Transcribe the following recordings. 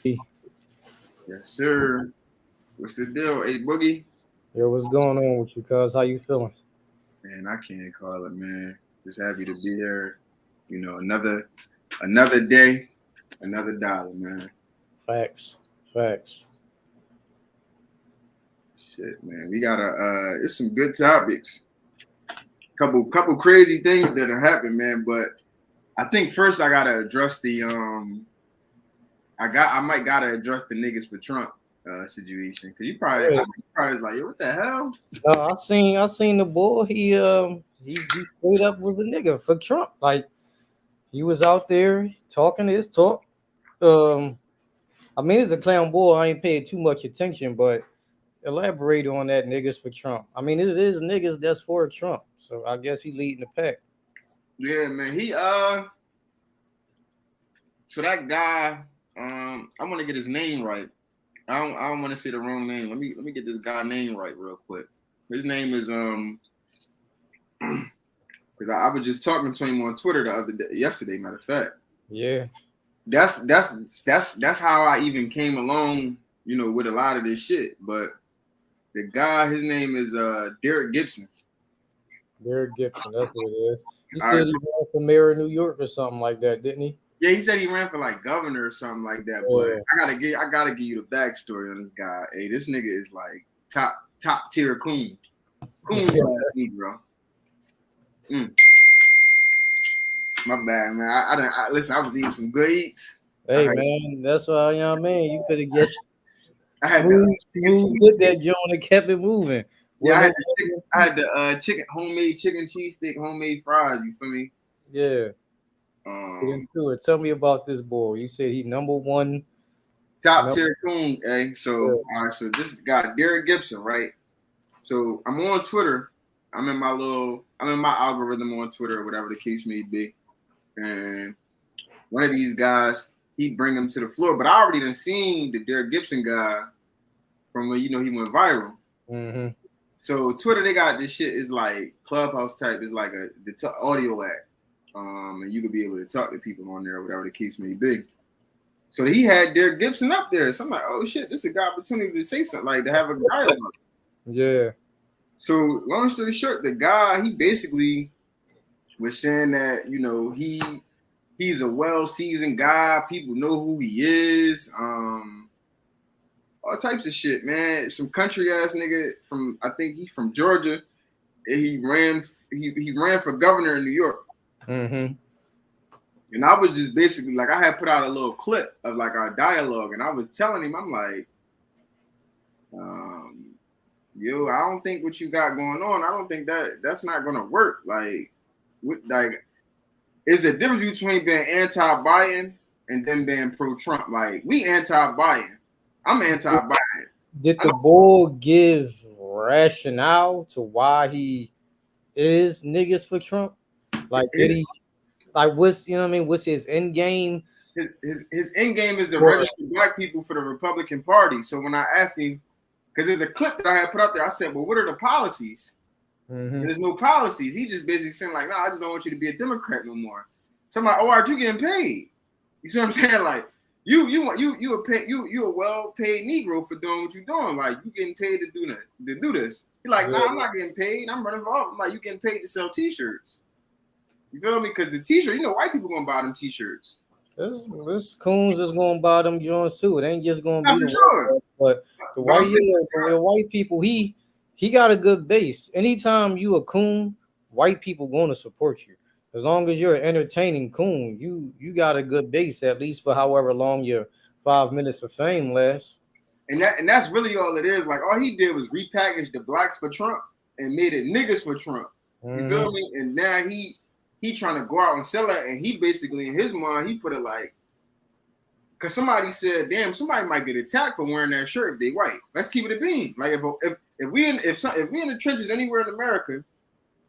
Yes, sir. What's the deal, A Boogie? Yo, what's going on with you, cuz? How you feeling? Man, I can't call it, man. Just happy to be here. Another day, another dollar, man. Facts. Facts. Shit, man. We got it's some good topics. Couple crazy things that have happened, man. But I think first I gotta address I might gotta address the niggas for Trump situation. Cause I Yeah. think you probably was like, yo, what the hell? No, I seen the boy. He straight up was a nigga for Trump. Like he was out there talking his talk. Um, I mean, it's a clown boy. I ain't paying too much attention, but elaborate on that niggas for Trump. I mean, it is niggas that's for Trump. So I guess he leading the pack. Yeah, man. So that guy, I want to get his name right. I don't want to say the wrong name. Let me get this guy name right real quick. His name is because I was just talking to him on Twitter the other day, yesterday. Matter of fact, Yeah. that's how I even came along, with a lot of this shit. But the guy, his name is Derrick Gibson. Derrick Gibson, that's what it is. He All right, said he ran for mayor of New York or something like that, didn't he? yeah, he said he ran for like governor or something like that. But Yeah. I gotta give you the backstory on this guy. Hey, this nigga is like top tier coon. Coon Negro. Mm, my bad, man. Listen. I was eating some good eats. I Hey had, man, that's why you could have get I had the chicken smooth with cheese. that joint and kept it moving. Yeah, Wasn't I had the chicken homemade chicken cheese stick, homemade fries. You feel me? yeah. Get Um, into it. Tell me about this boy. You said he number one. top Number, tier coon. Hey, yeah. so all right. So this guy Derrick Gibson, right? So I'm on Twitter. I'm in my algorithm on Twitter, or whatever the case may be. And one of these guys, he bring him to the floor. But I already done seen the Derrick Gibson guy from when he went viral. Mm-hmm. So Twitter, they got this shit is like Clubhouse type. Is like audio act, and you could be able to talk to people on there, or whatever the case may be. So he had Derrick Gibson up there. So I'm like, oh shit, this is a good opportunity to say something, like to have a dialogue. Yeah. So long story short, the guy he basically was saying that he's a well seasoned guy. People know who he is. All types of shit, man. Some country ass nigga from I think he's from Georgia. He ran for governor in New York. Mm-hmm. And I was just basically like I had put out a little clip of like our dialogue, and I was telling him, I'm like, um, yo, I don't think what you got going on. I don't think that's not gonna work. Like, is the difference between being anti-Biden and then being pro-Trump. Like, we anti-Biden. I'm anti-Biden. Did I the know, boy give rationale to why he is niggas for Trump? Like, did his, he like what's you know what I mean? What's his end game? his end game is to Or register black people for the Republican Party. So when I asked him, because there's a clip that I had put out there, I said, well, what are the policies? And mm-hmm. there's no policies. He just basically saying like, nah, I just don't want you to be a Democrat no more. So I'm like, oh, aren't you getting paid? You see what I'm saying? Like, you a well paid Negro for doing what you're doing. Like, you getting paid to do this. He's like, nah, Yeah. I'm not getting paid. I'm running for office. I'm like, you getting paid to sell T-shirts. You feel me? Because the T-shirt, white people gonna buy them T-shirts. This Koons is gonna buy them joints too. It ain't just gonna Not be for the sure. white, but the But I'm white, saying, yeah, the white people. He got a good base. Anytime you a coon, white people gonna support you. As long as you're an entertaining coon, you got a good base at least for however long your 5 minutes of fame lasts. and that's really all it is. Like, all he did was repackage the blacks for Trump and made it niggas for Trump. You feel Mm-hmm. me? And now he trying to go out and sell it, and he basically in his mind he put it like, because somebody said, damn, somebody might get attacked for wearing that shirt if they white. Let's keep it a bean. Like, if we in the trenches anywhere in America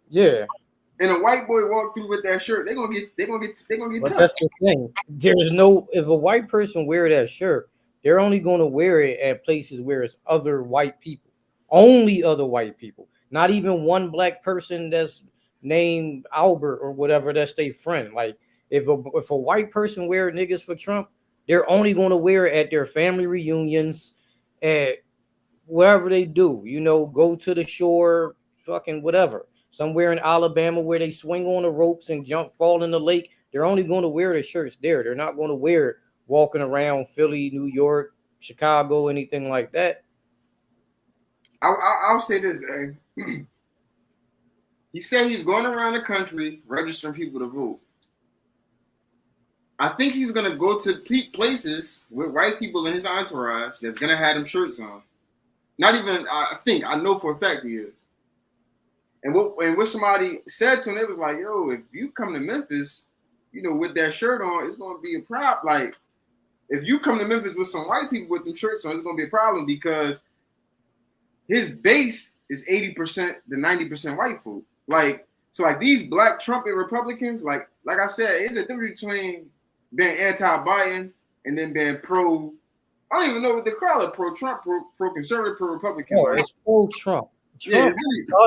Yeah, and a white boy walk through with that shirt, they're gonna get but that's touched. the thing. There's no if a white person wear that shirt, they're only gonna wear it at places where it's other white people. Only other white people. Not even one black person that's named Albert or whatever that's their friend. Like if a white person wear niggas for Trump, They're only going to wear it at their family reunions, at wherever they do. You know, go to the shore, fucking whatever. Somewhere in Alabama where they swing on the ropes and jump, fall in the lake. They're only going to wear the shirts there. They're not going to wear it walking around Philly, New York, Chicago, anything like that. I'll say this, man. He said he's going around the country registering people to vote. I think he's going to go to places with white people in his entourage that's going to have them shirts on. Not even, I know for a fact he is. And what somebody said to him, it was like, yo, if you come to Memphis, you know, with that shirt on, it's going to be a problem. Like, if you come to Memphis with some white people with them shirts on, it's going to be a problem because his base is 80% to 90% white folk. Like, so like these black Trumpet Republicans, like I said, it's a difference between being anti-Biden and then being pro. I don't even know what they call it: pro-Trump, pro-conservative, pro-Republican. Oh, it's pro-Trump. Trump,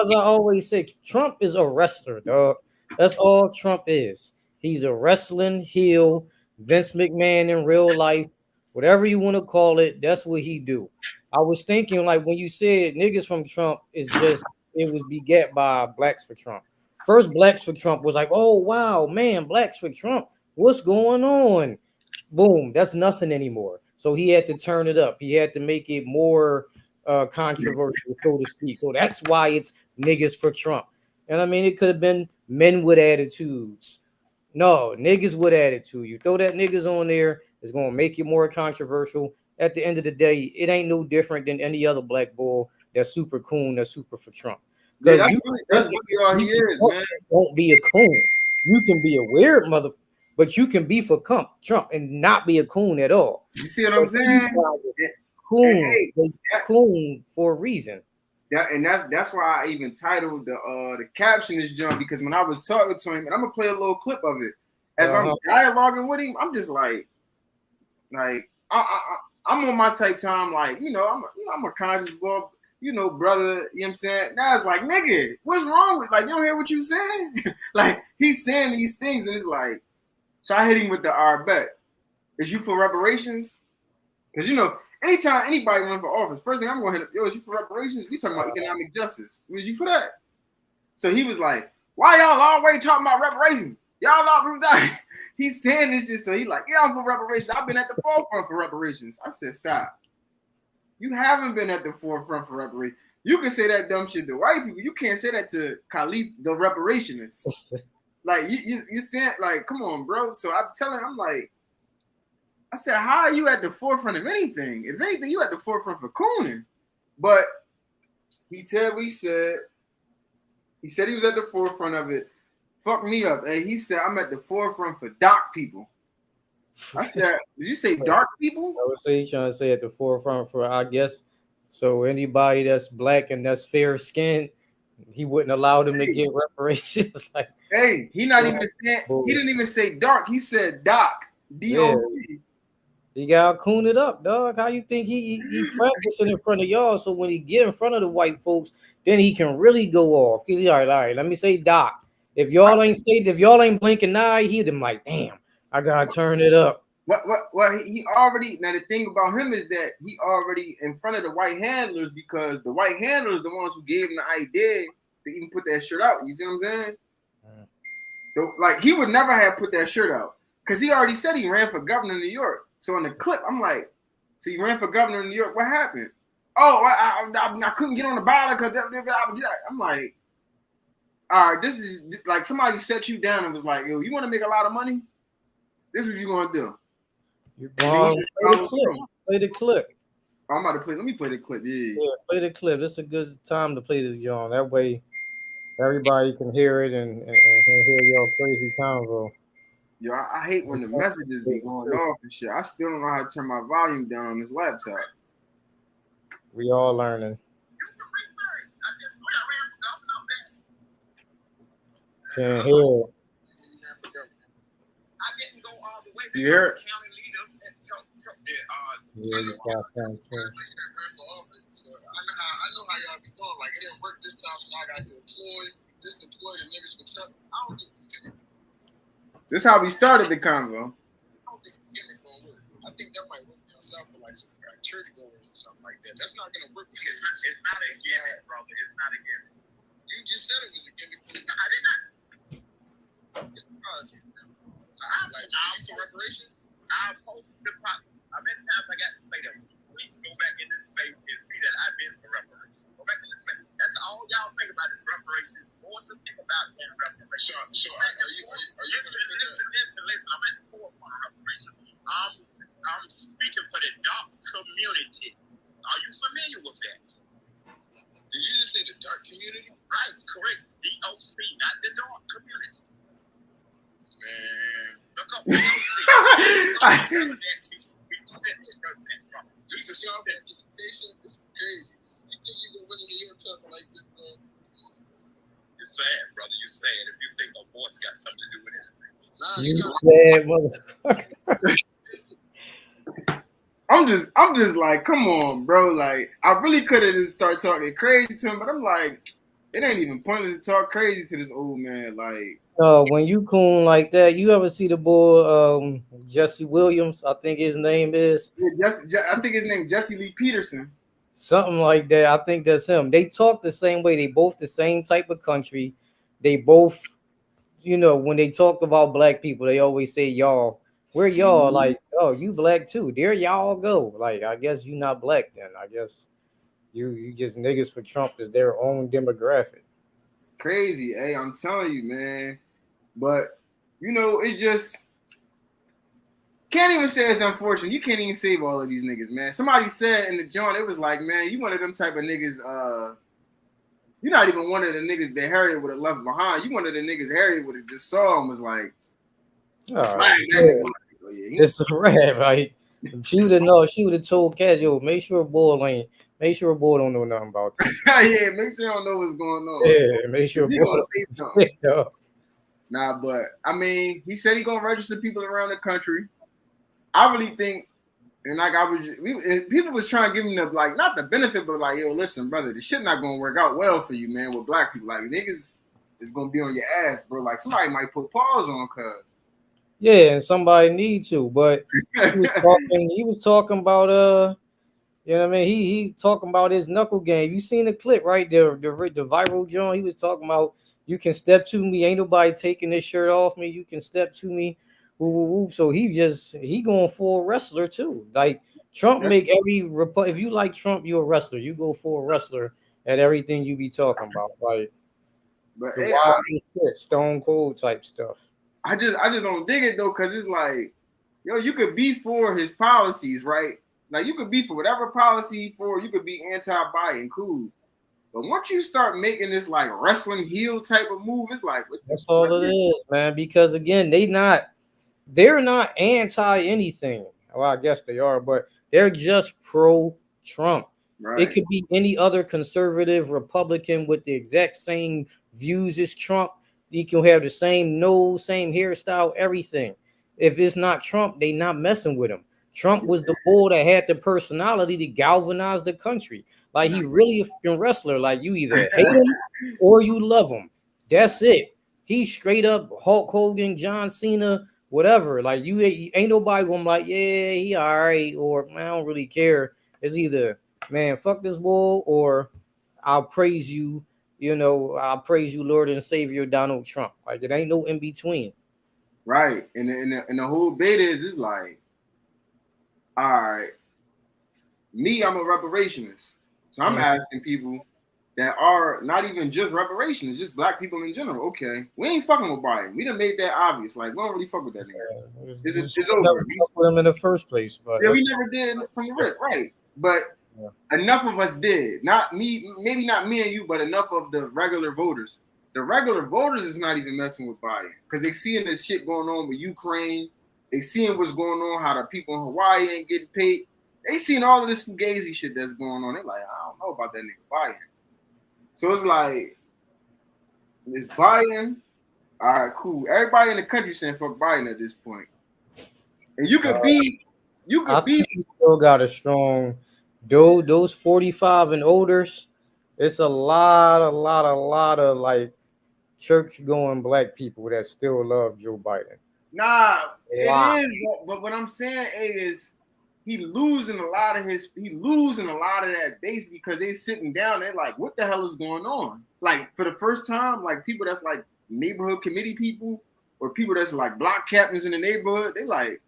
as I always say, Trump is a wrestler, dog. That's all Trump is. He's a wrestling heel, Vince McMahon in real life, whatever you want to call it. That's what he do. I was thinking, like when you said niggas from Trump is just it was begat by blacks for Trump. First, blacks for Trump was like, oh wow, man, blacks for Trump. What's going on? Boom, that's nothing anymore. So he had to turn it up. He had to make it more controversial, so to speak. So that's why it's niggas for Trump. And I mean, it could have been men with attitudes. No, niggas with attitude. You throw that niggas on there, it's going to make it more controversial. At the end of the day, it ain't no different than any other black bull that's super coon, that's super for Trump. Yeah, that's really all he is, man. Won't be a coon. You can be a weird mother, but you can be for Trump and not be a coon at all. You see what I'm saying? Coon, coon for a reason. That's why I even titled the caption this joint, because when I was talking to him, and I'm gonna play a little clip of it as I'm dialoguing with him, I'm just like I'm on my type time, like I'm a conscious boy, brother. You know what I'm saying? Now it's like, nigga, what's wrong with, like, you don't hear what you saying? Like, he's saying these things, and it's like, so I hit him with the bet. Is you for reparations? Because anytime anybody run for office, first thing I'm going to hit up, is you for reparations? We talking about economic justice. Was you for that? So he was like, why y'all always talking about reparations? Y'all not. He's saying this shit, so he like, yeah, I'm for reparations. I've been at the forefront for reparations. I said, stop. You haven't been at the forefront for reparations. You can say that dumb shit to white people. You can't say that to Khalif, the reparationists. Like, you saying, like, come on, bro. So I'm telling him, I'm like, I said, how are you at the forefront of anything? If anything, you at the forefront for cooning. But he said what he said. He said he was at the forefront of it. Fuck me up. And he said, I'm at the forefront for dark people. I said, did you say dark people? I would say he's trying to say at the forefront for, I guess, so anybody that's black and that's fair skinned, he wouldn't allow them to get reparations. Like, hey, he didn't even say dark. He said doc. D-O-C. Yeah. He got cooned it up, dog. How you think he practicing in front of y'all? So when he get in front of the white folks, then he can really go off. Cause he's all right. Let me say doc. If y'all ain't blinking an eye, he'd been like, damn, I gotta turn it up. Well, he already, now the thing about him is that he already in front of the white handlers, because the white handlers the ones who gave him the idea to even put that shirt out. You see what I'm saying? So, like, he would never have put that shirt out because he already said he ran for governor of New York. So in the clip, I'm like, so you ran for governor of New York? What happened? Oh, I couldn't get on the ballot because I'm like, all right, this is like somebody set you down and was like, yo, you want to make a lot of money? This is what you're going to do. You're going to play the clip. I'm about to play. Let me play the clip. Yeah, play the clip. This is a good time to play this, John. That way everybody can hear it and hear your crazy convo. Yo, I hate when the messages be going off and shit. I still don't know how to turn my volume down on this laptop. We all learning. Can't hear it. You hear it? Yeah, you got that. I know how y'all be doing. Like, it didn't work this time, so I got to deploy the niggas for Trump. I don't think this is how we started the convo. I don't think this gimmick gonna work. I think like some churchgoers or something like that. That's not gonna work. It's not a gimmick, brother. It's not a gimmick. You just said it was a gimmick. I did not. It's because like I'm for reparations. I've hosted the pop. How many times I got to say that? Please go back in this space and see that I've been for reparations. Go back in this space. That's all y'all think about is reparations. More to think about than reparations. So are you Listen. I'm at the forefront of reparations. I'm speaking for the dark community. Are you familiar with that? Did you just say the dark community? Right, correct. DOC, not the dark community. Man, Look up DOC. just the South representation. This is crazy. You think you gonna win in New York talking like this, bro? You're sad, brother. You're sad if you think a voice got something to do with it. Nah, You got sad motherfucker. I'm just like, come on, bro. Like, I really could have just started talking crazy to him, but I'm like, it ain't even pointless to talk crazy to this old man. Like, When you coon like that, you ever see the boy Jesse Williams? I think his name is I think his name Jesse Lee Peterson. something like that. I think that's him. They talk the same way. They both the same type of country. They both, when they talk about black people, they always say y'all. We're y'all. Like, oh, you black too. There y'all go. Like, I guess you not black then. I guess you just niggas for Trump is their own demographic. It's crazy. Hey, I'm telling you, man. But, it's just can't even say it's unfortunate. You can't even save all of these niggas, man. Somebody said in the joint, it was like, man, you one of them type of niggas, you're not even one of the niggas that Harriet would have left behind. You one of the niggas Harriet would have just saw and was like, It's a rap, right? She would have known. She would have told Cat, yo, make sure a boy don't know nothing about this. Yeah, make sure you don't know what's going on. Yeah, make sure He boy gonna say something. Yeah. Nah, but I mean, he said he gonna register people around the country. I really think, and like people was trying to give him the not the benefit, but like, yo, listen, brother, this shit not gonna work out well for you, man. With black people, like niggas is gonna be on your ass, bro. Like somebody might put pause on, cuz. Yeah, and somebody need to, but he was talking about you know what I mean? He's talking about his knuckle game. You seen the clip, right? The viral joint. He was talking about, you can step to me, ain't nobody taking this shirt off me. You can step to me. Woo, woo, woo. So he going for a wrestler too. Like Trump make if you like Trump, you're a wrestler. You go for a wrestler at everything you be talking about. Like But the hey, wild shit, Stone Cold type stuff. I just don't dig it though, because it's like, yo, you could be for his policies, right? Like you could be for whatever policy you could be anti-Biden, cool. But once you start making this like wrestling heel type of move, it's like that's all it is, man. Because again, they're not anti anything. Well, I guess they are, but they're just pro Trump. Right. It could be any other conservative Republican with the exact same views as Trump. You can have the same nose, same hairstyle, everything. If it's not Trump, they not messing with him. Trump was the bull that had the personality to galvanize the country. Like he really a fucking wrestler. Like you either hate him or you love him. That's it. He's straight up Hulk Hogan, John Cena, whatever. Like you ain't nobody going like, yeah, he all right, or man, I don't really care. It's either, man, fuck this bull, or I'll praise you. I'll praise you, Lord and Savior Donald Trump. Like it ain't no in between. Right. And the whole bit is like, all right, I'm a reparationist. So I'm asking people that are not even just reparationists, just black people in general. Okay, we ain't fucking with Biden. We done made that obvious. Like, we don't really fuck with that nigga. It's over. Never fuck with him in the first place. But yeah, we never did from the rip, right? But enough of us did. Not me, maybe not me and you, but enough of the regular voters. The regular voters is not even messing with Biden because they seeing this shit going on with Ukraine. They seeing what's going on, how the people in Hawaii ain't getting paid. They seen all of this fugazi shit that's going on. They're like, I don't know about that nigga Biden. So it's like, it's Biden. All right, cool. Everybody in the country saying fuck Biden at this point. And you could be. He still got a strong, those 45 and olders. It's a lot of like church going black people that still love Joe Biden. Nah, it is. But what I'm saying is, he losing a lot of that base because they sitting down. They're like, what the hell is going on? Like for the first time, like people that's like neighborhood committee people or people that's like block captains in the neighborhood, they like,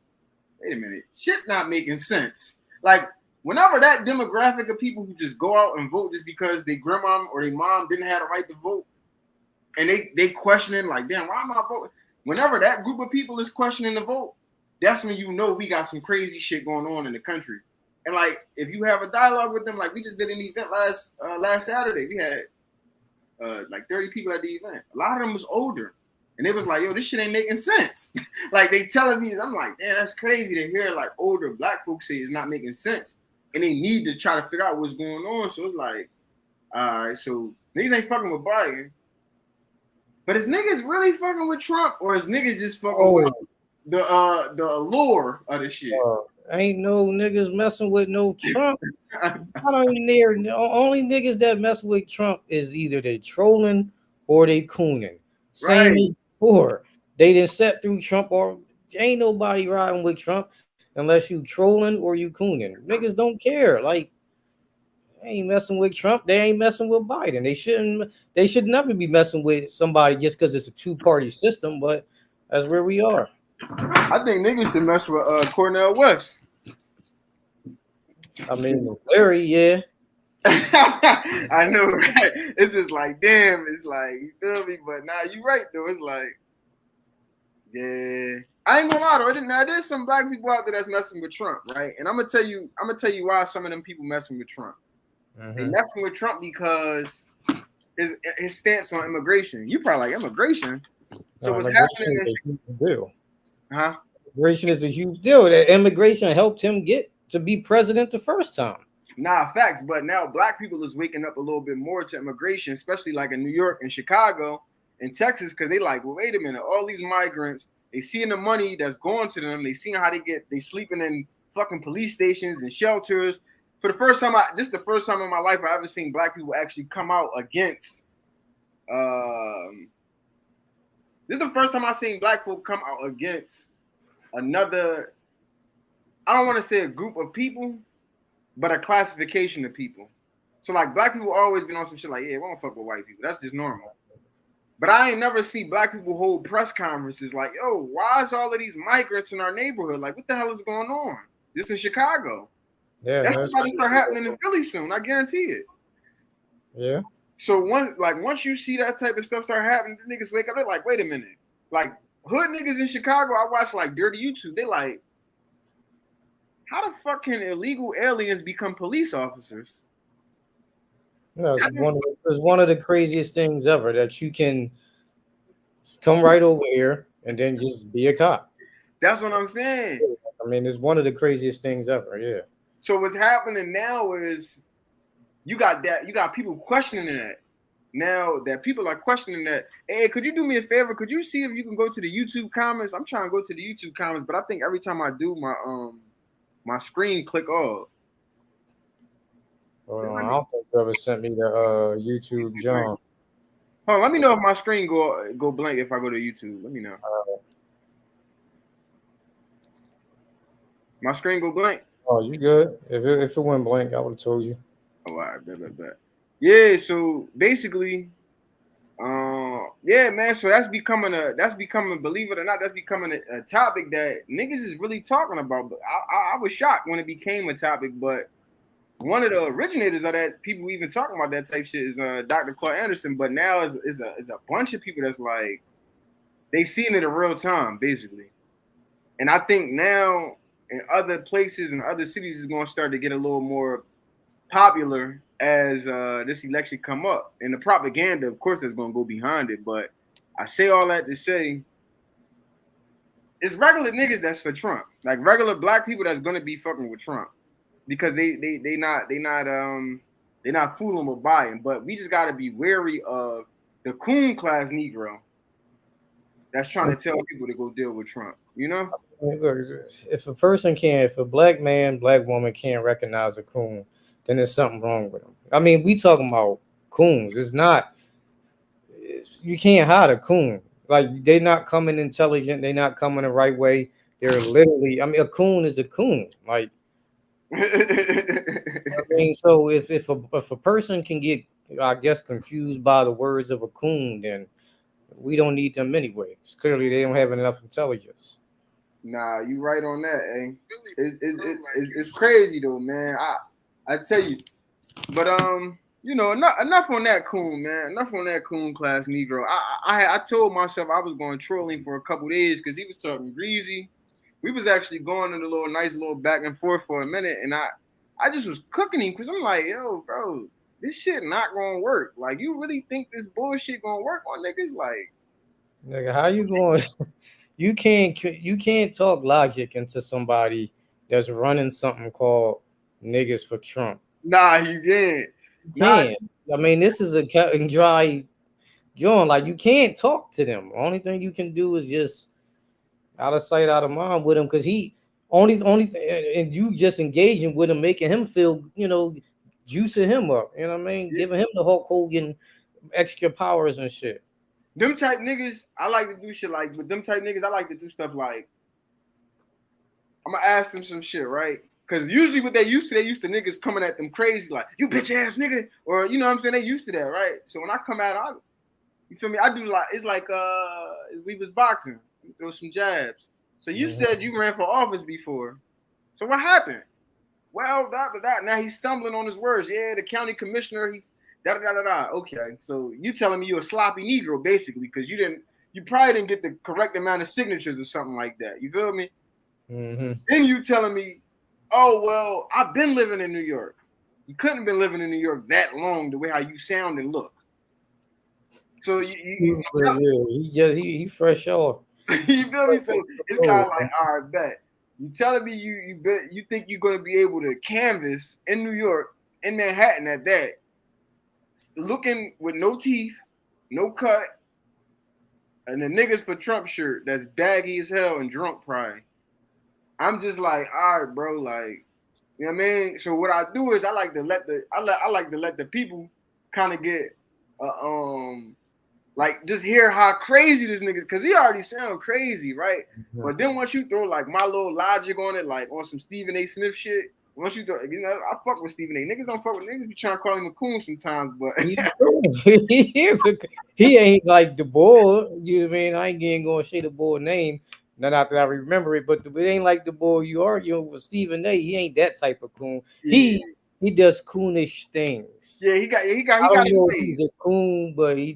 wait a minute, shit not making sense. Like whenever that demographic of people who just go out and vote just because their grandma or their mom didn't have the right to vote, and they questioning like, damn, why am I voting? Whenever that group of people is questioning the vote, that's when you know we got some crazy shit going on in the country. And like, if you have a dialogue with them, like we just did an event last Saturday, we had like 30 people at the event. A lot of them was older, and they was like, "Yo, this shit ain't making sense." Like they telling me, I'm like, "Damn, that's crazy to hear." Like older black folks say it's not making sense, and they need to try to figure out what's going on. So it's like, all right, so niggas ain't fucking with Biden, but is niggas really fucking with Trump, or is niggas just fucking with the allure of the shit? Ain't no niggas messing with no Trump. I don't even there. The only niggas that mess with Trump is either they trolling or they cooning. Same as before. They didn't set through Trump, or ain't nobody riding with Trump unless you trolling or you cooning. Niggas don't care. Like they ain't messing with Trump. They ain't messing with Biden. They should never be messing with somebody just because it's a two-party system. But that's where we are. I think niggas should mess with Cornel West. I mean, Larry, yeah. I know, right? It's just like, damn, it's like, you feel me? But nah, you right though. It's like, yeah. I ain't gonna lie though. Now there's some black people out there that's messing with Trump, right? And I'm gonna tell you why some of them people messing with Trump. They messing with Trump because his stance on immigration. You probably like immigration. So what's happening is a huge deal. Huh? Immigration is a huge deal. That immigration helped him get to be president the first time. Nah, facts. But now black people is waking up a little bit more to immigration, especially like in New York and Chicago and Texas, because they like, well, wait a minute, all these migrants, they seeing the money that's going to them, they seeing how they sleeping in fucking police stations and shelters. For the first time, this is the first time in my life I ever seen black people actually come out against. This is the first time I seen black folk come out against another. I don't want to say a group of people, but a classification of people. So like black people always been on some shit like, yeah, we don't fuck with white people. That's just normal. But I ain't never see black people hold press conferences like, yo, why is all of these migrants in our neighborhood? Like, what the hell is going on? This is Chicago. Yeah, that's probably start happening in Philly soon. I guarantee it. Yeah. So once you see that type of stuff start happening, the niggas wake up. They're like, wait a minute. Like hood niggas in Chicago, I watch like dirty YouTube. They like, how the fuck can illegal aliens become police officers? No, it's one of the craziest things ever that you can come right over here and then just be a cop. That's what I'm saying. I mean, it's one of the craziest things ever. Yeah. So what's happening now is you got people questioning that. Now that people are questioning that, hey, could you do me a favor? Could you see if you can go to the YouTube comments? I'm trying to go to the YouTube comments, but I think every time I do, my screen click off. Hold on, I don't think you ever sent me the YouTube John. Hold on, let me know if my screen go blank if I go to YouTube. Let me know. My screen go blank. Oh, you good? If it went blank, I would have told you. Oh, all right, bet. Yeah, so basically, yeah, man. So that's becoming believe it or not, that's becoming a topic that niggas is really talking about. But I was shocked when it became a topic. But one of the originators of that, people even talking about that type shit is Dr. Claude Anderson. But now is a bunch of people that's like they seeing it in real time, basically. And I think now in other places and other cities is going to start to get a little more popular as this election come up. And the propaganda, of course, that's going to go behind it. But I say all that to say it's regular niggas that's for Trump. Like regular black people that's going to be fucking with Trump because they not fooling with Biden. But we just got to be wary of the coon class Negro that's trying to tell people to go deal with Trump. You know? If a black man, black woman can't recognize a coon, then there's something wrong with them. I mean, we talking about coons. You can't hide a coon. Like, they're not coming intelligent. They're not coming the right way. They're literally, I mean, a coon is a coon. Like, I mean, so if a person can get, I guess, confused by the words of a coon, then we don't need them anyway. It's clearly they don't have enough intelligence. Nah, you right on that, eh? It's crazy though, man. I tell you, but you know, enough on that coon, man. Enough on that coon class Negro. I told myself I was going trolling for a couple days because he was talking greasy. We was actually going in a little nice little back and forth for a minute, and I just was cooking him because I'm like, yo, bro, this shit not gonna work. Like, you really think this bullshit gonna work on niggas? Like, Nigga, how you going? You can't talk logic into somebody that's running something called niggas for Trump. nah, you can't. You can't. I mean, this is a cut and dry joint. Like, you can't talk to them. Only thing you can do is just out of sight, out of mind with him, because he only and you just engaging with him, making him feel, juicing him up. You know what I mean? Yeah. Giving him the Hulk Hogan extra powers and shit. Them type niggas, I like to do shit like, with them type niggas, I like to do stuff like, I'm gonna ask them some shit, right? Because usually what they used to niggas coming at them crazy, like, you bitch ass nigga, or you know what I'm saying? They used to that, right? So when I come out, you feel me? I do like, it's like we was boxing, throw some jabs. So you said you ran for office before. So what happened? Well, now he's stumbling on his words. Yeah, the county commissioner, he Okay, so you telling me you're a sloppy Negro, basically, because you probably didn't get the correct amount of signatures or something like that. You feel me? Mm-hmm. Then you telling me, oh, well, I've been living in New York. You couldn't have been living in New York that long, the way how you sound and look. So he fresh off. You feel me? So it's kind of like, all right, bet. You telling me you think you're gonna be able to canvas in New York, in Manhattan at that, looking with no teeth, no cut, and the niggas for Trump shirt that's baggy as hell and drunk probably. I'm just like, all right, bro, like, you know what I mean? So what I do is I like to let the people kind of get like just hear how crazy this nigga, because he already sound crazy, right? Mm-hmm. But then once you throw like my little logic on it, like on some Stephen A. Smith shit, once you throw, I fuck with Stephen A. Niggas don't fuck with niggas. Be trying to call him a coon sometimes, but he ain't like the boy. You know what I mean? I ain't gonna say the boy name. Not after I remember it, but it ain't like the boy you arguing with Stephen A. He ain't that type of coon. Yeah. He does coonish things. Yeah, he got I don't know if he's a coon, but he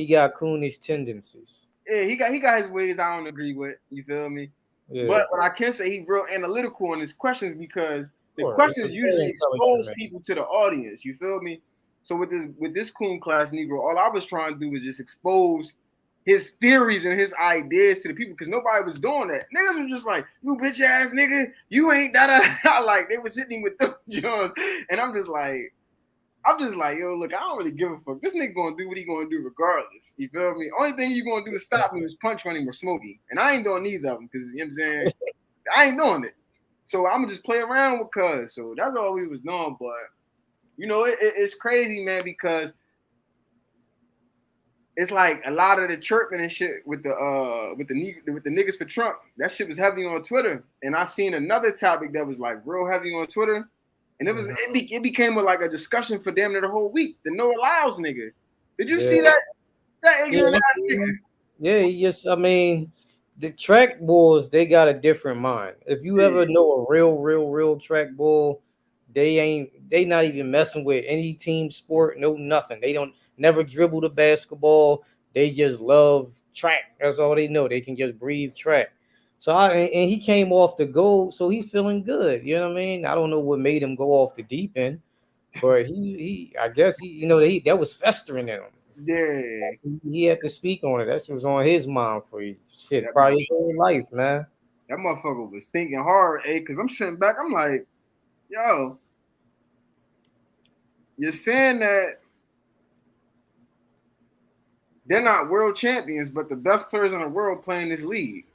got coonish tendencies. Yeah, he got his ways I don't agree with. You feel me? Yeah. But I can say he's real analytical in his questions, because the questions usually expose people to the audience. You feel me? So with this coon class Negro, all I was trying to do was just expose his theories and his ideas to the people, because nobody was doing that. Niggas were just like, you bitch ass nigga, you ain't da. Like, they was hitting him with them Jones, and I'm just like, yo, look, I don't really give a fuck. This nigga gonna do what he gonna do regardless. You feel me? Only thing you gonna do to stop him is punch on him or smoke him. And I ain't doing neither of them, because, you know what I'm saying? I ain't doing it. So I'm gonna just play around with cuz. So that's all we was doing. But, it's crazy, man, because it's like a lot of the chirping and shit with the niggas for Trump. That shit was heavy on Twitter. And I seen another topic that was like real heavy on Twitter. And it became like a discussion for damn near the whole week. The no allows nigga. Did you see that? That ignorant ass nigga. Yeah, yes. I mean, the track bulls, they got a different mind. If you ever know a real track bull, they not even messing with any team sport, no nothing. They don't never dribble the basketball. They just love track. That's all they know. They can just breathe track. So and he came off the goal, so he's feeling good. You know what I mean? I don't know what made him go off the deep end, but I guess that was festering in him. Yeah, he had to speak on it. That was on his mind for shit, probably his whole life, man. That motherfucker was thinking hard, because I'm sitting back. I'm like, yo, you're saying that they're not world champions, but the best players in the world play in this league.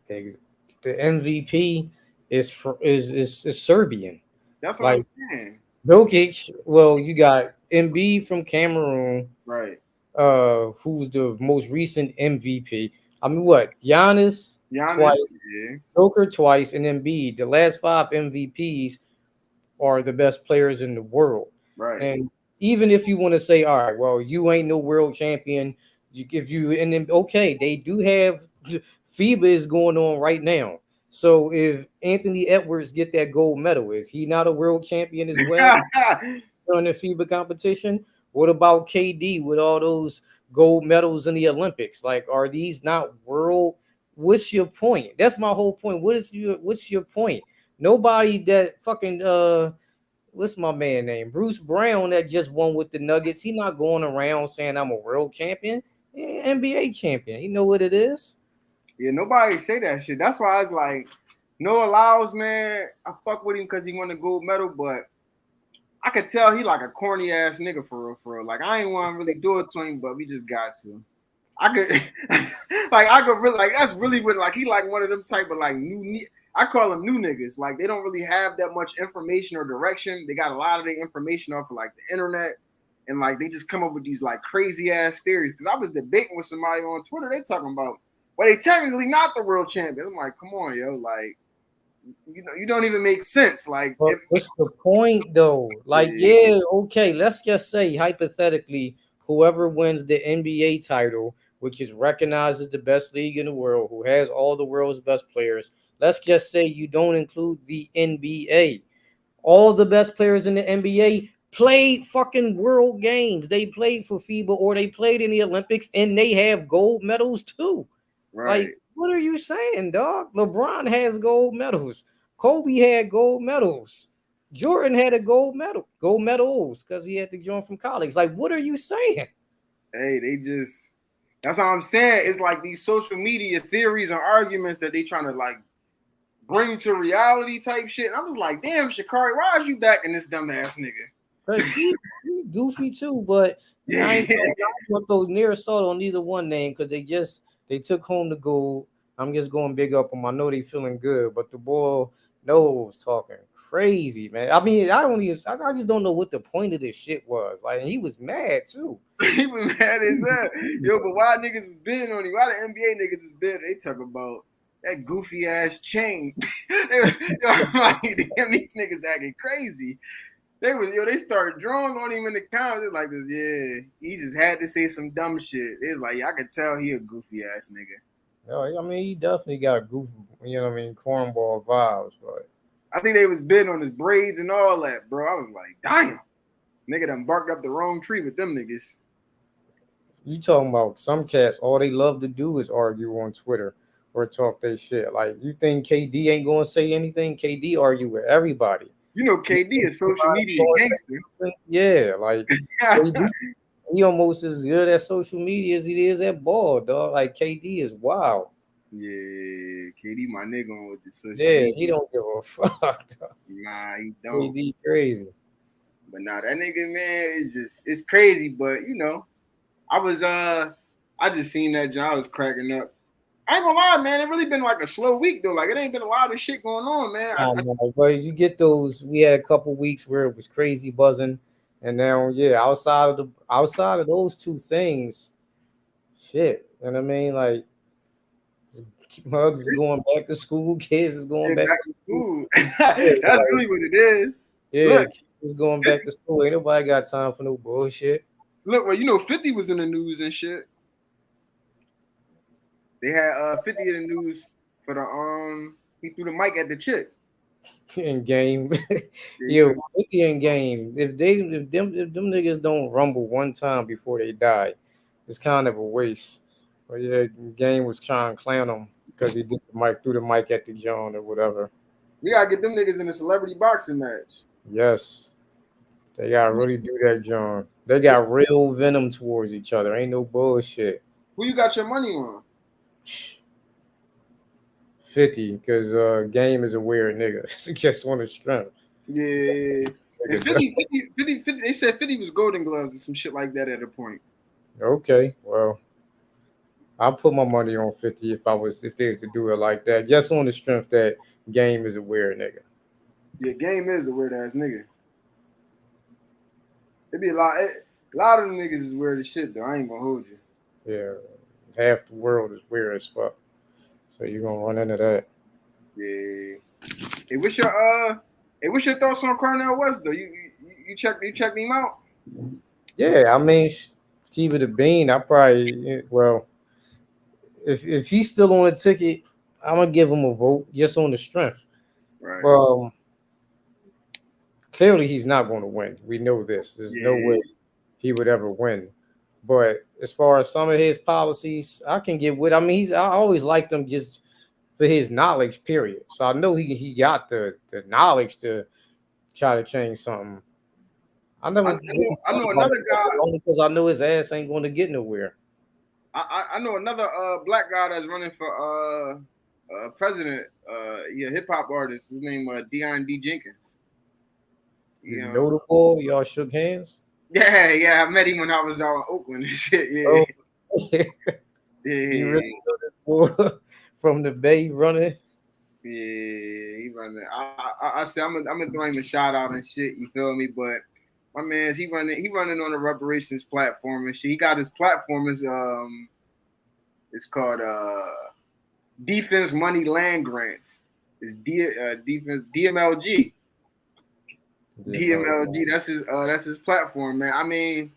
The MVP is Serbian. That's what I'm saying. Jokic, well, you got Embiid from Cameroon, right? Who's the most recent MVP? I mean, what? Giannis Giannis, twice, yeah. Joker twice, and Embiid. The last 5 MVPs are the best players in the world. Right. And even if you want to say, all right, well, you ain't no world champion, if you and then okay, they do have FIBA is going on right now. So if Anthony Edwards get that gold medal, is he not a world champion as well during the FIBA competition? What about KD with all those gold medals in the Olympics? Like, are these not world? What's your point? That's my whole point. What's your point? Nobody that fucking what's my man name? Bruce Brown that just won with the Nuggets. He not going around saying I'm a world champion. Yeah, NBA champion. You know what it is? Yeah, nobody say that shit. That's why I was like, Noah Lyles, man, I fuck with him because he won the gold medal, but I could tell he like a corny ass nigga for real. Like I ain't want to really do it to him, but we just got to. I could I could really like that's really what like he like one of them type of like new. I call them new niggas. Like they don't really have that much information or direction. They got a lot of their information off of like the internet, and like they just come up with these like crazy ass theories. Because I was debating with somebody on Twitter. They talking about, well, they technically not the world champion. I'm like, come on, yo, like you don't even make sense. Like, what's the point though? Like, yeah, okay, let's just say hypothetically, whoever wins the NBA title, which is recognized as the best league in the world, who has all the world's best players, let's just say you don't include the NBA. All the best players in the NBA played fucking world games. They played for FIBA or they played in the Olympics and they have gold medals too. right. Like, what are you saying, dog? LeBron has gold medals. Kobe had gold medals. Jordan had a gold medals, because he had to join from college. Like, what are you saying? Hey, they just that's all I'm saying. It's like these social media theories and arguments that they trying to like bring to reality type shit. And I was like, damn, Sha'Carri, why is you backing this dumbass nigga? He goofy too, but I ain't gonna throw near assault on either one name because they took home the gold. I'm just going big up them. I know they feeling good, but the boy was talking crazy, man. I mean, I just don't know what the point of this shit was. Like, he was mad too. He was mad as hell. Yo, but why niggas is bidding on him? Why the NBA niggas is bidding? They talk about that goofy ass chain. I'm like, damn, these niggas acting crazy. They started drawing on him in the comments. It's like this, yeah. He just had to say some dumb shit. It's like, I could tell he a goofy ass nigga. I mean, he definitely got goofy, cornball vibes, but I think they was bidding on his braids and all that, bro. I was like, damn. Nigga done barked up the wrong tree with them niggas. You talking about some cats, all they love to do is argue on Twitter or talk their shit. Like, you think KD ain't gonna say anything? KD argue with everybody. You know, KD is social media gangster. Yeah, like KD, he almost as good at social media as he is at ball, dog. Like, KD is wild. Yeah, KD, my nigga on with the social media. He don't give a fuck, dog. Nah, he don't. KD crazy. But nah, that nigga, man, it's crazy. But I just seen that John. I was cracking up. I ain't gonna lie, man. It really been like a slow week though. Like it ain't been a lot of shit going on, man. I know, but you get those. We had a couple weeks where it was crazy buzzing, and now outside of those two things, shit. You know what I mean? Like, mugs is going back to school, kids is going back to school. That's really what it is. Yeah, kids is going back to school. Ain't nobody got time for no bullshit. Look, well, 50 was in the news and shit. They had 50 in the news for the he threw the mic at the chick. In game. 50 in game. If them niggas don't rumble one time before they die, it's kind of a waste. But yeah, game was trying to clown him because he threw the mic at the John or whatever. We gotta get them niggas in a celebrity boxing match. Yes. They gotta really do that, John. They got real venom towards each other. Ain't no bullshit. Who you got your money on? 50, because game is a weird nigga. Just want to strength. Yeah. And 50, they said 50 was Golden Gloves or some shit like that at a point. Okay, well, I'll put my money on 50 if they was to do it like that. Just on the strength that game is a weird nigga. Yeah, game is a weird ass nigga. It'd be a lot of them niggas is weird as shit though. I ain't gonna hold you. Yeah, half the world is weird as fuck. So you're gonna run into that. Yeah. Hey, what's your thoughts on Cornell West though? You checked him out? Yeah, I mean, keep it a bean. I probably if he's still on the ticket, I'm gonna give him a vote just on the strength. Right. Clearly he's not going to win. We know this. There's no way he would ever win. But as far as some of his policies, I can get with. I mean, I always liked him just for his knowledge. Period. So I know he got the knowledge to try to change something. I know another guy only because I know his ass ain't going to get nowhere. I know another black guy that's running for president. Yeah, hip hop artist. His name Deion D. Jenkins. You know the boy? Y'all shook hands? Yeah. I met him when I was out in Oakland and shit. Yeah. Oh. Yeah. You really know this boy from the Bay running? Yeah, he running. I said I'm gonna throw him a shout out and shit. You feel me? But my man's he running on the reparations platform and shit. He got his platform is it's called Defense Money Land Grants. It's defense DMLG. DMLG. That's his platform, man. I mean,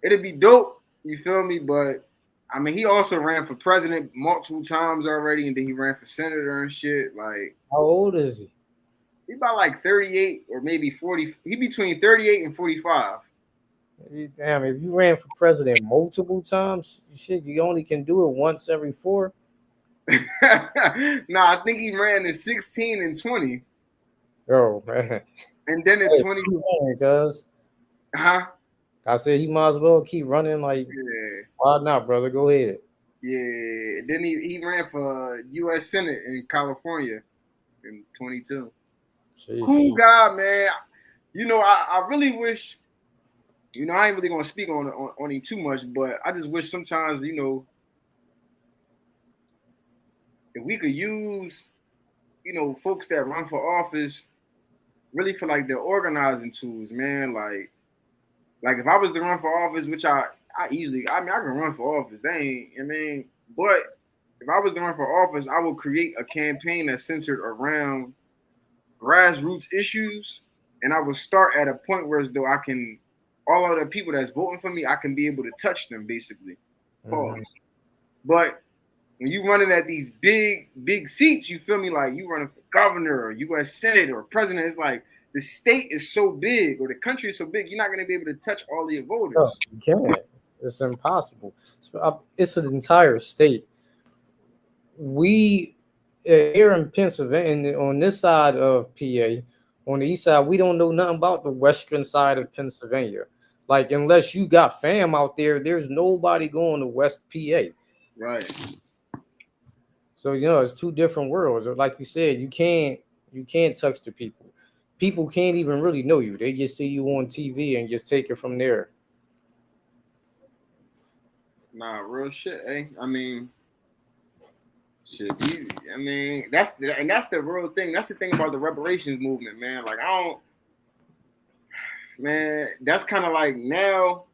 it'd be dope. You feel me? But I mean, he also ran for president multiple times already, and then he ran for senator and shit. Like, how old is he? He about like 38 or maybe 40. He between 38 and 45. Damn, if you ran for president multiple times, shit, you only can do it once every 4. Nah, I think he ran in 16 and 20. Oh man. And then in 20. Cuz. Huh? I said he might as well keep running. Like, why not, brother? Go ahead. Yeah. Then he ran for U.S. Senate in California in 22. Jeez. Cool guy, man. You know, I really wish. You know, I ain't really gonna speak on him too much, but I just wish sometimes, you know, if we could use, you know, folks that run for office really for like their organizing tools, man. Like if I was to run for office, which I can run for office. But if I was to run for office, I would create a campaign that's centered around grassroots issues, and I would start at a point where as though I can, all of the people that's voting for me, I can be able to touch them, basically. Mm-hmm. But when you running at these big seats, you feel me, like you running for governor or U.S. Senate or president, it's like the state is so big or the country is so big, you're not going to be able to touch all the voters. No, you can't. It's impossible. It's an entire state. We here in Pennsylvania, on this side of PA, on the east side, we don't know nothing about the western side of Pennsylvania. Like, unless you got fam out there, there's nobody going to West PA. Right. So, you know, it's two different worlds. Like you said, you can't touch the people. People can't even really know you. They just see you on TV and just take it from there. Nah, real shit, eh? I mean, shit. That's the real thing. That's the thing about the reparations movement, man. Like, that's kind of like now.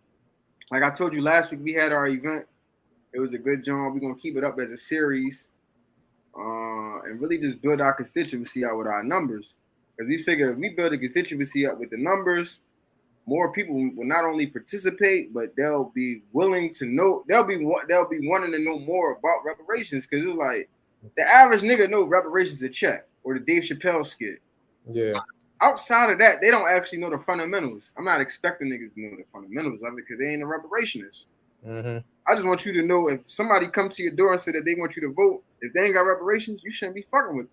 Like I told you last week, we had our event. It was a good job. We're gonna keep it up as a series, and really just build our constituency out with our numbers. Because we figure if we build a constituency up with the numbers, more people will not only participate, but they'll be willing to know. They'll be wanting to know more about reparations. Because it's like the average nigga know reparations a check or the Dave Chappelle skit. Yeah. Outside of that, they don't actually know the fundamentals. I'm not expecting niggas to know the fundamentals of it because they ain't a reparationist. Mm-hmm. I just want you to know if somebody come to your door and say that they want you to vote, if they ain't got reparations, you shouldn't be fucking with them.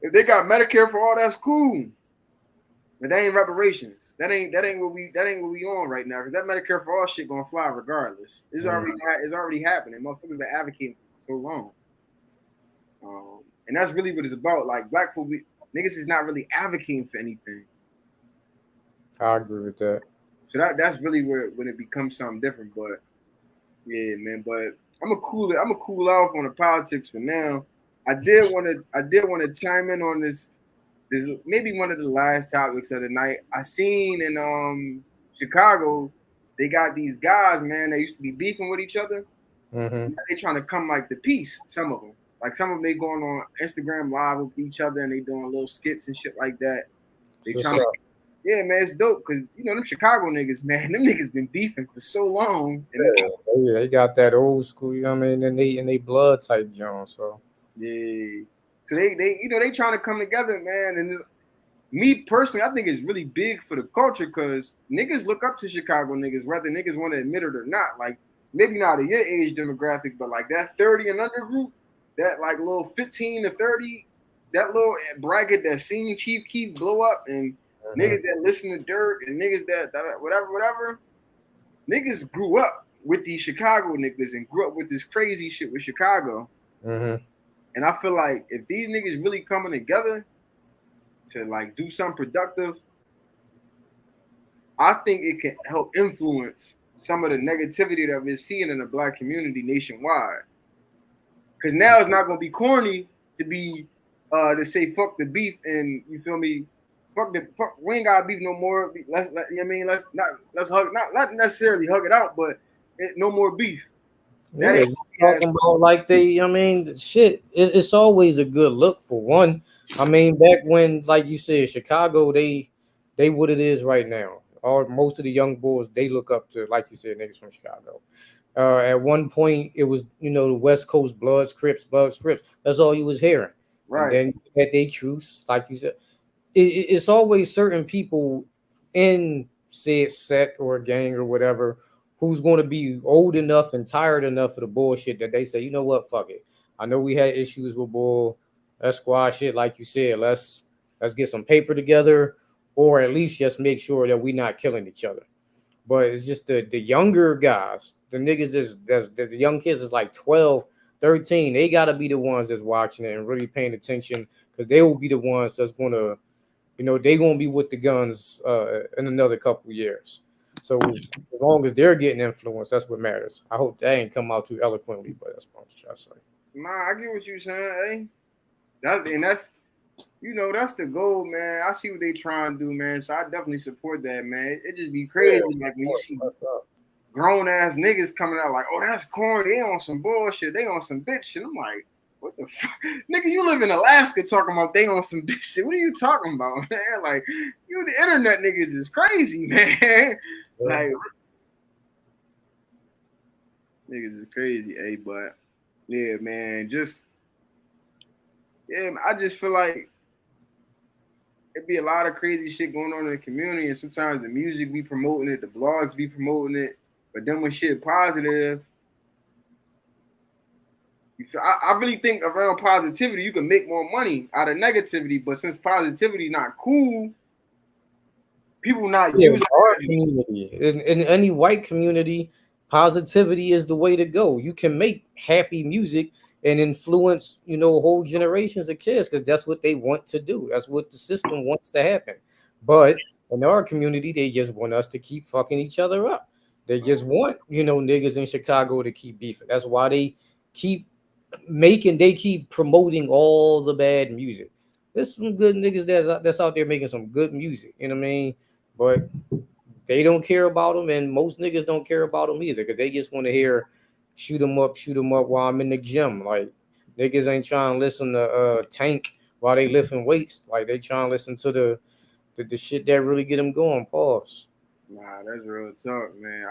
If they got Medicare for all, that's cool. But they ain't reparations. That ain't what we on right now. Because that Medicare for all shit gonna fly regardless. It's already happening. Motherfuckers been advocating for so long. And that's really what it's about. Like black folk, niggas is not really advocating for anything. I agree with that. So that's really when it becomes something different. But yeah, man. But I'm gonna cool off on the politics for now. I did want to chime in on this maybe one of the last topics of the night. I seen in Chicago, they got these guys, man, that used to be beefing with each other. Mm-hmm. They trying to come like the peace. Some of them, like some of them, they going on Instagram live with each other and they doing little skits and shit like that. They What's trying to, up? yeah, man, it's dope because you know them Chicago niggas, man, them niggas been beefing for so long, and it's Yeah, they got that old school, you know what I mean, and they blood type John. So yeah. So they you know they trying to come together, man, and it's, me personally, I think it's really big for the culture because niggas look up to Chicago niggas, whether niggas want to admit it or not. Like maybe not a your age demographic, but like that 30 and under group, that like little 15 to 30, that little bracket that seen Chief Keef blow up, and niggas that listen to Dirk and niggas that whatever, niggas grew up with these Chicago niggas and grew up with this crazy shit with Chicago. mm-hmm. And I feel like if these niggas really coming together to like do something productive, I think it can help influence some of the negativity that we're seeing in the black community nationwide. Because now it's not gonna be corny to be to say fuck the beef and you feel me, fuck we ain't got beef no more. You know what I mean, let's hug not necessarily hug it out, but no more beef. That Yeah, ain't you talking about like I mean, shit. It's always a good look for one. I mean, back when, like you said, Chicago, they what it is right now. All most of the young boys they look up to, like you said, niggas from Chicago. At one point, it was the West Coast Bloods, Bloods, Crips. That's all you was hearing. And right. then you had they truce, like you said. It's always certain people in said set or a gang or whatever who's going to be old enough and tired enough of the bullshit that they say, you know what, fuck it. I know we had issues with bull. Let's squash shit, like you said. Let's get some paper together, or at least just make sure that we're not killing each other. But it's just the younger guys, the niggas that's the young kids is like 12, 13. They gotta be the ones that's watching it and really paying attention because they will be the ones that's gonna they gonna be with the guns in another couple years. So as long as they're getting influence, that's what matters. I hope that ain't come out too eloquently, but that's what I'm trying to say. Nah, I get what you're saying, that's that's the goal, man. I see what they trying to do, man. So I definitely support that, man. It just be crazy, like when you see grown ass niggas coming out like, oh, that's corny. They on some bullshit. They on some bitch shit. I'm like, what the fuck? Nigga, you live in Alaska talking about they on some bitch shit. What are you talking about, man? Like, you the internet niggas is crazy, man. Like, niggas is crazy, but yeah, man, I just feel like it be a lot of crazy shit going on in the community, and sometimes the music be promoting it, the blogs be promoting it, but then when shit positive, I really think around positivity you can make more money out of negativity, but since positivity not cool, people not using our it. community, in any white community, positivity is the way to go. You can make happy music and influence, whole generations of kids because that's what they want to do. That's what the system wants to happen. But in our community, they just want us to keep fucking each other up. They just want, niggas in Chicago to keep beefing. That's why they keep promoting all the bad music. There's some good niggas that's out there making some good music. You know what I mean? But they don't care about them, and most niggas don't care about them either because they just want to hear shoot 'em up while I'm in the gym. Like niggas ain't trying to listen to Tank while they lifting weights. Like they trying to listen to the shit that really get them going. Pause. Nah, that's real talk, man.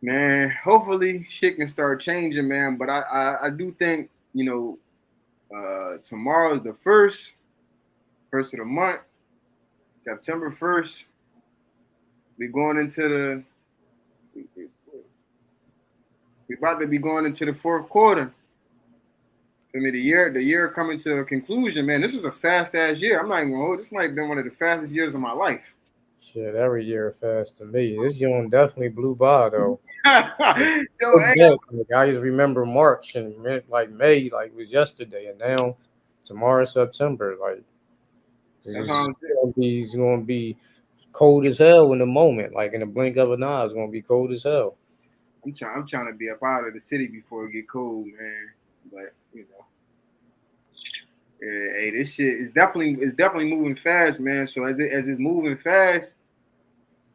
Man, hopefully shit can start changing, man. But I do think, tomorrow is the first of the month, September 1st. We going into we about to be going into the fourth quarter. I mean, the year coming to a conclusion, man. This was a fast ass year. I'm not even gonna hold. This might have been one of the fastest years of my life. Shit, every year fast to me. This joint definitely blew by though. Yo, hey. I just remember March and like May, like it was yesterday, and now tomorrow September, like it's gonna be cold as hell in the moment, like in the blink of an eye, it's gonna be cold as hell. I'm trying to be up out of the city before it get cold, man. But hey, this shit is definitely moving fast, man. So as it's moving fast,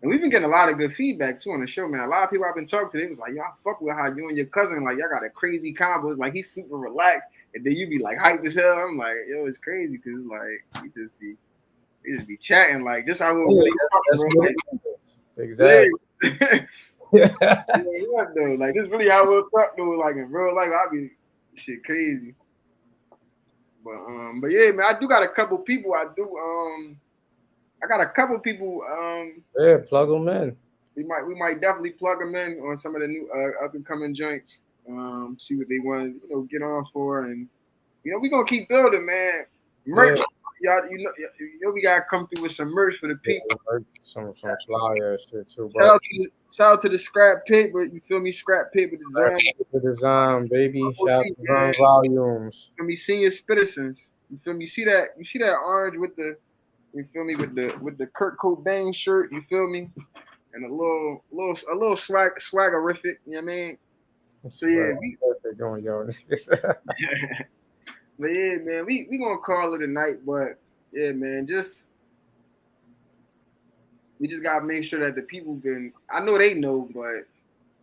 And we've been getting a lot of good feedback too on the show, man. A lot of people I've been talking to, they was like, "Y'all fuck with how you and your cousin, like y'all got a crazy combo. It's like he's super relaxed, and then you be like hyped as hell." I'm like, "Yo, it's crazy because like we just be chatting like this how we're really that's talking, what bro." it is. Exactly. Yeah, though. Like this really how we'll talk though. Like in real life, I be shit crazy. But yeah, man, I do got a couple people. I got a couple people. Yeah, plug them in. We might definitely plug them in on some of the new up and coming joints. See what they want to get on for, and we gonna keep building, man. Merch, y'all, we gotta come through with some merch for the people. Some fly ass shit too, Shout bro. out to the scrap paper. You feel me? Scrap paper design. The design, baby. Shout out to Run Volumes. You feel me? Senior citizens. You feel me? You see that orange with the, you feel me, with the Kurt Cobain shirt. You feel me? And a little swaggerific. You know what I mean? So yeah, going yo. But yeah, man, we gonna call it a night. But yeah, man, we just gotta make sure that the people can. I know they know, but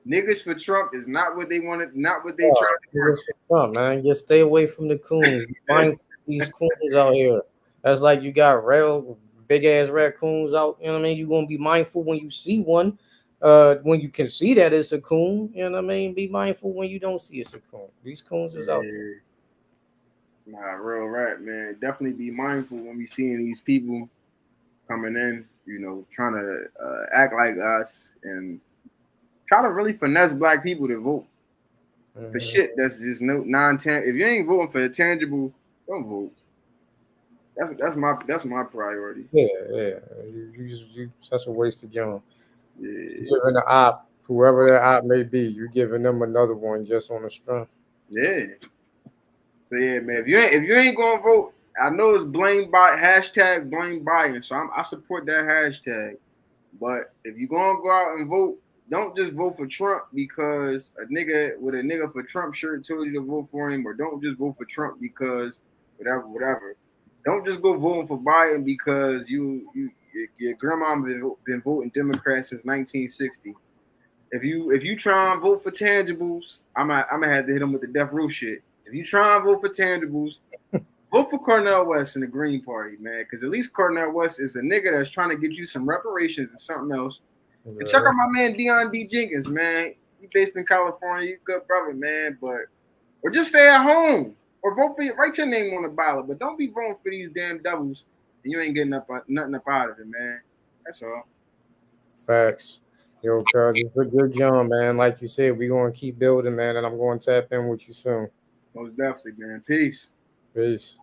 niggas for Trump is not what they wanted, not what they tried to do. Trump, man, just stay away from the Koons. Find these Koons out here. That's like you got real big ass raccoons out. You know what I mean? You're gonna be mindful when you see one. When you can see that it's a coon, you know what I mean? Be mindful when you don't see it's a coon. These coons is out there. Nah, real rap, man. Definitely be mindful when we seeing these people coming in, trying to act like us and try to really finesse black people to vote for shit that's just non-tangible. If you ain't voting for the tangible, don't vote. That's my priority. Yeah. You that's a waste of time. Yeah. You're giving the op, whoever that op may be, you're giving them another one just on the strength. Yeah. So yeah, man. If you ain't gonna vote, I know it's blame Biden. So I support that hashtag. But if you're gonna go out and vote, don't just vote for Trump because a nigga with a nigga for Trump shirt told you to vote for him, or don't just vote for Trump because whatever. Don't just go voting for Biden because your grandma been voting Democrat since 1960. If you try and vote for tangibles, I'm gonna have to hit him with the death row shit. If you try and vote for tangibles, vote for Cornel West in the Green Party, man, because at least Cornel West is a nigga that's trying to get you some reparations and something else. Yeah. And check out my man Deion D. Jenkins, man. He based in California. You good brother, man. Or just stay at home. Or write your name on the ballot. But don't be voting for these damn devils and you ain't getting nothing up out of it, man. That's all. Facts. Yo, cuz it's a good job, man. Like you said, we're going to keep building, man, and I'm going to tap in with you soon. Most definitely, man. Peace. Peace.